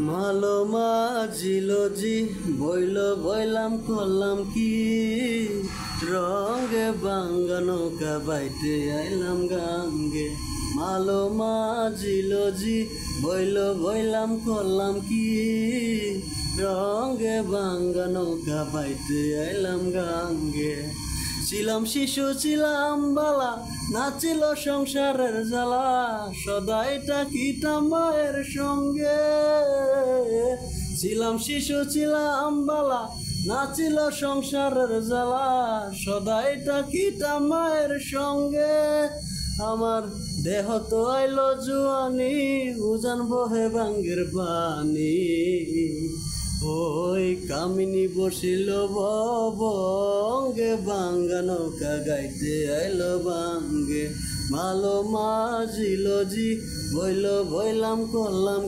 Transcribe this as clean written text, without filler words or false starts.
মালো মাঝিল জি বইল বইলাম করলাম কি রঙে বাঙ্গা নৌকা বাইতে আইলাম গাঙ্গে। মালো মাঝিল জি বইল বইলাম করলাম কি রঙে বাঙ্গা নৌকা বাইতে আইলাম গাঙ্গে। ছিলাম শিশু ছিলাম বালা নাচিল সংসারের জ্বালা সদাই থাকিতাম মায়ের সঙ্গে। ছিলাম শিশু ছিলাম বালা নাচিল সংসারের জ্বালা সদাই থাকিতাম মায়ের সঙ্গে। আমার দেহ তো আইল জুয়ানি উজান বহে বাঙ্গের পানি। ওই কামিনী বসিল বঙ্গে বাঙ্গা নৌকা গাইতে আইল বাঙ্গে। মালো মাঝিল জি বইল বইলাম করলাম